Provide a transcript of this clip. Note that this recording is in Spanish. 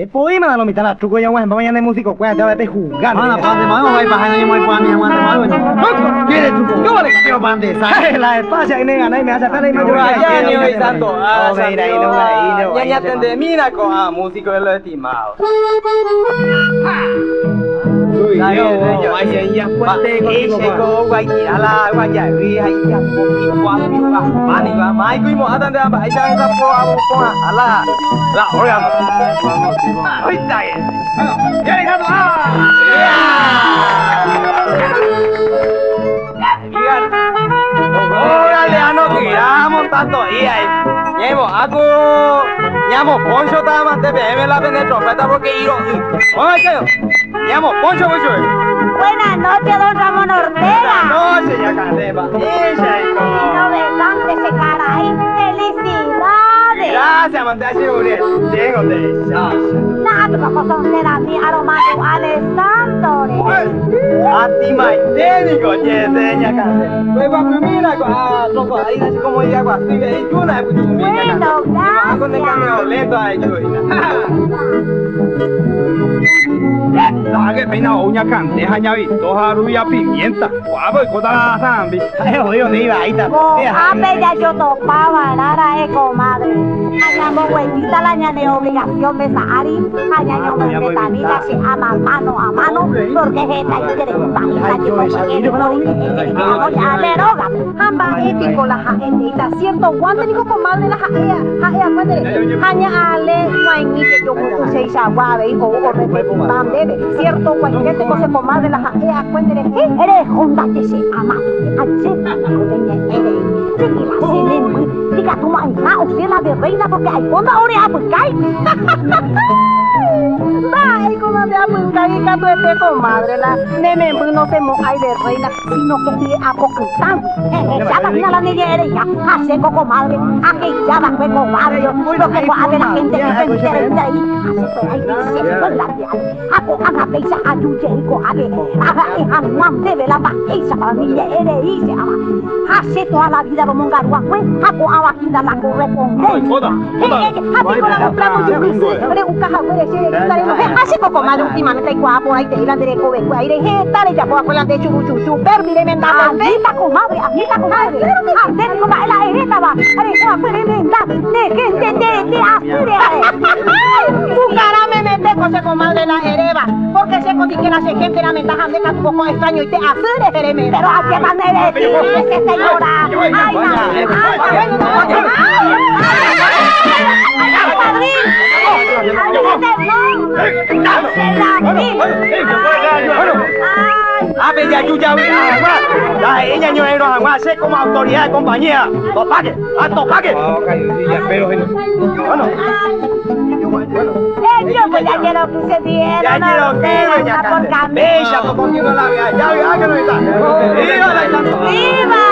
Pudimos dar lo mitad la truco ya bueno, mañana músico cuenta te jugando. Mana pande mau vai bahan yang mau puan yang mana mau ini. Quiere truco. Yo le quiero pande, ¿sabes? La espacia que nega, nadie me hace pele y me Ya ni hoy santo. Ah, mira, ahí no va. Ya ya tende mira con músico de lo estimado. Llamo Poncho Tama te ve la vende trompeta porque iro. Llamo Poncho Poncho. Buenas noches, don Ramón Ortega. No, señor Candema. Novedad de ese cara ahí. ¡Felicidades! Gracias, mandaste un tengo de Nada, porque son de la mía aromado Alessandro. a ti mai técnico, señor Candema. Pues vamos mira con ahí así como ya agua así de una pues Bueno, gracias. con el cambio lento ahí yo. Dage peina uña cante hanya visto haru ya pimienta. Guapo y kota sambi. Ay, jodido, ni iba, ahí está. Ape ya yo topaba, nada comadre. Añamo huevita la ñane obligación de Sahari. Añaño metanita se ama mano a mano. Porque es esta y quiere ya le roga. Amba ético la jaendita. Cierto, guante digo comadre la jaea, madre. Aña ale, guaini que yo puse y saguave y o bande. Cierto, guainete cosa comadre la jaea, cuéntele. Eres honda que se ama. Diga tu mañana, o sea, la de reina, porque hay cuando ahora aplicáis. Ay, como de aplicáis, que tú estés comadre, la nene, no se mojáis de reina, sino que sigue apocritando. Ya va a la niña eres ya, hace comadre, aquí ya va fue comadre, lo que guarde la gente que se entere de ahí, hace fue ahí, se fue la de ahí, haga pesa, ayude y coade, haga Juan debe la bajeza para la niña eres y se ama. Hace toda la vida como un garuacue, hago abaquita la correspondencia. Hace con la compramos yo quise, pero un caja puede ser hace poco más últimamente guapo ahí te irán de cobe, ahí de dale ya por la de chuchu super tremenda. Esta comadre, ante como la hereta va, tremenda, de gente de asure. Tu cara me mete con ese comadre la hereba, porque se consigue que la gente la metajan de un poco extraño y te asure, pero a qué manera es señora. Ape ya yuya la ella no era agua se como autoridad de compañía. Topaque, a topaque. Bueno. Yo pues ya quiero que se diera. Ya quiero que ya por bella por continuo la vida. Ya que no está. ¡Viva la ¡Viva!